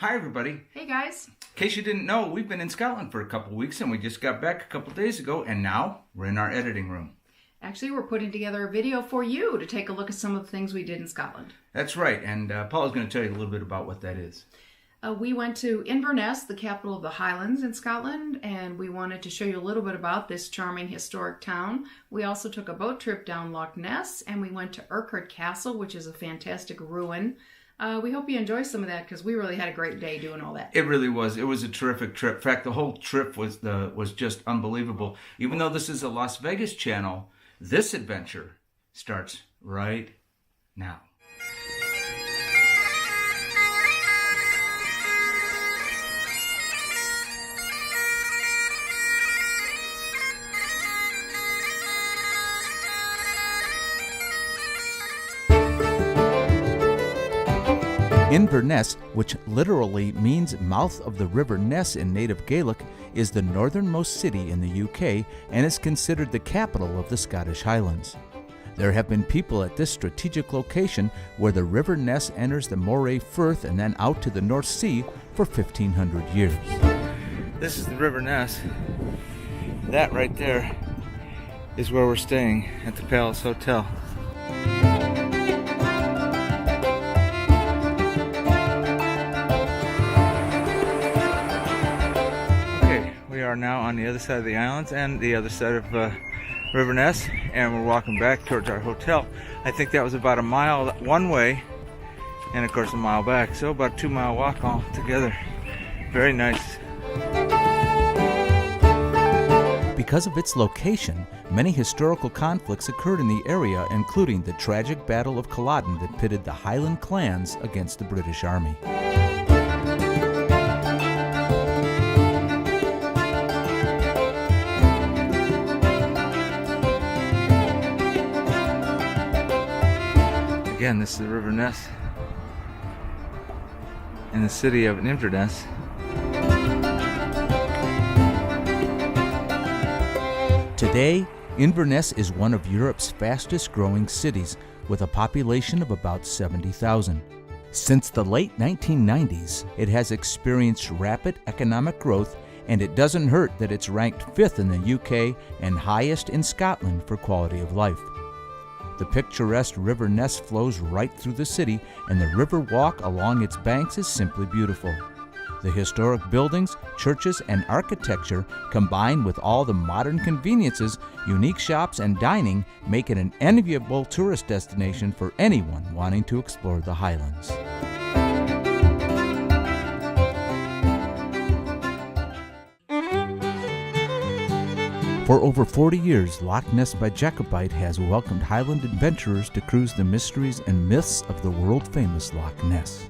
Hi, everybody. Hey, guys. In case you didn't know, we've been in Scotland for a couple of weeks, and we just got back a couple of days ago, and now we're in our editing room. Actually, we're putting together a video for you to take a look at some of the things we did in Scotland. That's right, and Paula's going to tell you a little bit about what that is. We went to Inverness, the capital of the Highlands in Scotland, and we wanted to show you a little bit about this charming historic town. We also took a boat trip down Loch Ness, and we went to Urquhart Castle, which is a fantastic ruin. We hope you enjoy some of that because we really had a great day doing all that. It really was. It was a terrific trip. In fact, the whole trip was just unbelievable. Even though this is a Las Vegas channel, this adventure starts right now. Inverness, which literally means mouth of the River Ness in native Gaelic, is the northernmost city in the UK and is considered the capital of the Scottish Highlands. There have been people at this strategic location where the River Ness enters the Moray Firth and then out to the North Sea for 1,500 years. This is the River Ness. That right there is where we're staying at the Palace Hotel. We are now on the other side of the islands and the other side of River Ness, and we're walking back towards our hotel. I think that was about a mile one way and of course a mile back, so about a 2-mile walk all together. Very nice. Because of its location, many historical conflicts occurred in the area, including the tragic Battle of Culloden that pitted the Highland clans against the British Army. Again, this is the River Ness in the city of Inverness. Today, Inverness is one of Europe's fastest growing cities with a population of about 70,000. Since the late 1990s, it has experienced rapid economic growth, and it doesn't hurt that it's ranked 5th in the UK and highest in Scotland for quality of life. The picturesque River Ness flows right through the city, and the river walk along its banks is simply beautiful. The historic buildings, churches, and architecture, combined with all the modern conveniences, unique shops, and dining, make it an enviable tourist destination for anyone wanting to explore the Highlands. For over 40 years, Loch Ness by Jacobite has welcomed Highland adventurers to cruise the mysteries and myths of the world-famous Loch Ness.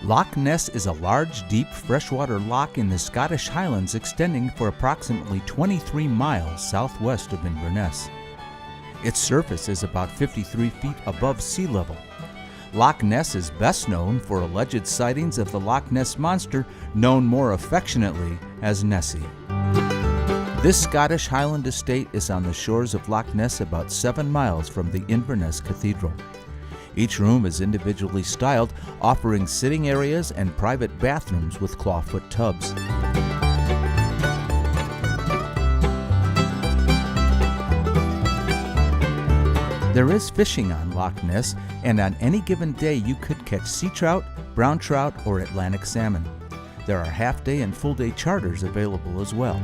Loch Ness is a large, deep freshwater loch in the Scottish Highlands extending for approximately 23 miles southwest of Inverness. Its surface is about 53 feet above sea level. Loch Ness is best known for alleged sightings of the Loch Ness Monster, known more affectionately as Nessie. This Scottish Highland estate is on the shores of Loch Ness about 7 miles from the Inverness Cathedral. Each room is individually styled, offering sitting areas and private bathrooms with clawfoot tubs. There is fishing on Loch Ness, and on any given day you could catch sea trout, brown trout, or Atlantic salmon. There are half-day and full-day charters available as well.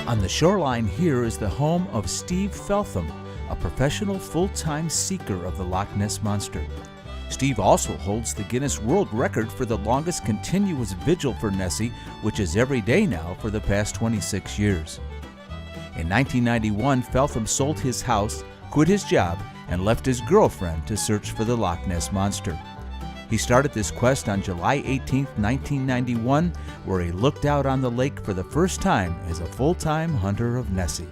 On the shoreline here is the home of Steve Feltham, a professional full-time seeker of the Loch Ness Monster. Steve also holds the Guinness World Record for the longest continuous vigil for Nessie, which is every day now for the past 26 years. In 1991, Feltham sold his house, quit his job, and left his girlfriend to search for the Loch Ness Monster. He started this quest on July 18, 1991, where he looked out on the lake for the first time as a full-time hunter of Nessie.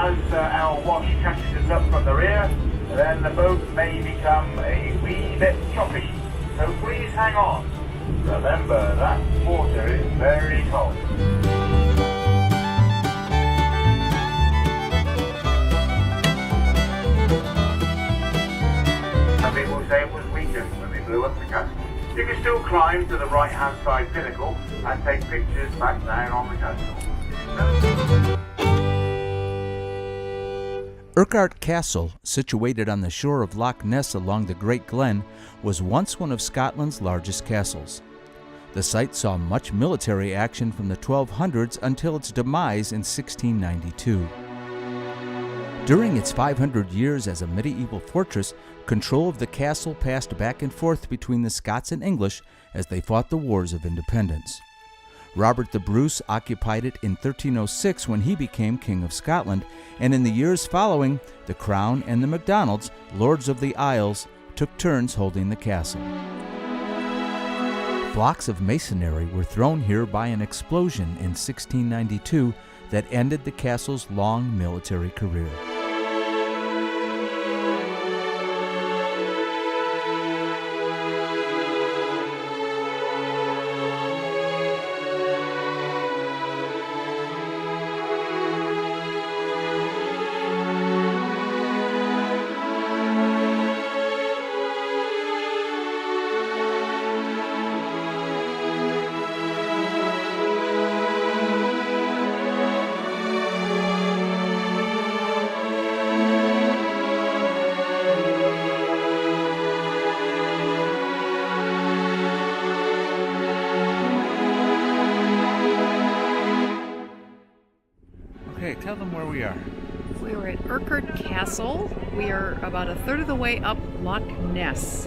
as our wash catches us up from the rear, then the boat may become a wee bit choppy. So please hang on. Remember that water is very cold. Some people say it was weakened when they blew up the castle. You can still climb to the right-hand side pinnacle and take pictures back down on the castle. Urquhart Castle, situated on the shore of Loch Ness along the Great Glen, was once one of Scotland's largest castles. The site saw much military action from the 1200s until its demise in 1692. During its 500 years as a medieval fortress, control of the castle passed back and forth between the Scots and English as they fought the wars of independence. Robert the Bruce occupied it in 1306 when he became King of Scotland, and in the years following, the Crown and the MacDonalds, Lords of the Isles, took turns holding the castle. Blocks of masonry were thrown here by an explosion in 1692 that ended the castle's long military career. Okay, tell them where we are. We are at Urquhart Castle. We are about a third of the way up Loch Ness.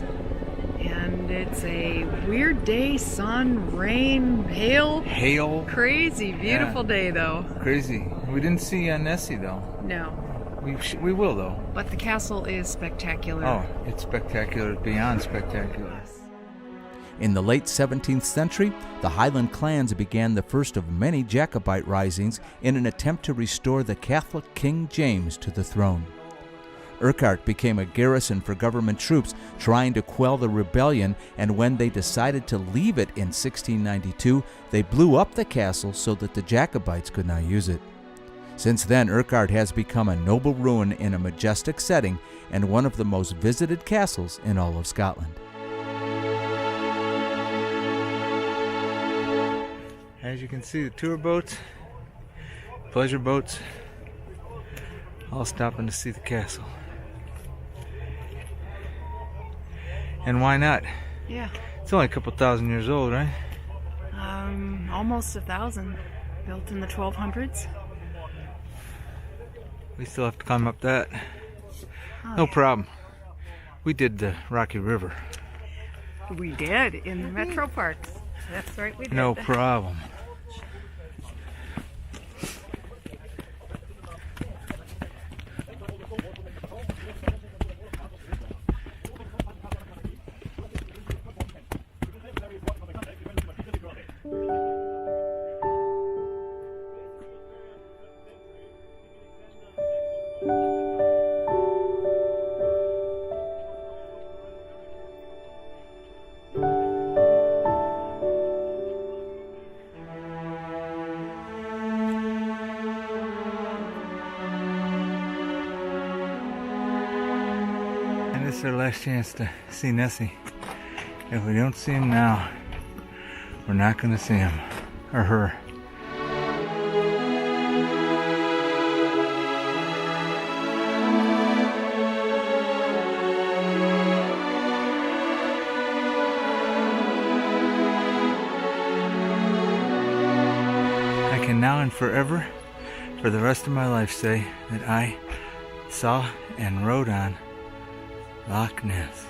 And it's a weird day, sun, rain, hail. Hail. Crazy, beautiful day though. Crazy. We didn't see Nessie though. No, We will though. but the castle is spectacular. Oh, it's spectacular, beyond spectacular. Yes. In the late 17th century, the Highland clans began the first of many Jacobite risings in an attempt to restore the Catholic King James to the throne. Urquhart became a garrison for government troops trying to quell the rebellion, and when they decided to leave it in 1692, they blew up the castle so that the Jacobites could not use it. Since then, Urquhart has become a noble ruin in a majestic setting and one of the most visited castles in all of Scotland. As you can see, the tour boats, pleasure boats, all stopping to see the castle. And why not? Yeah. It's only a couple thousand years old, right? Almost 1,000. Built in the 1200s. We still have to climb up that. Oh, No problem. We did the Rocky River. We did in the metro parks. That's right, we did. No problem. And this is our last chance to see Nessie. If we don't see him now, we're not going to see him or her. I can now and forever, for the rest of my life, say that I saw and rode on Loch Ness.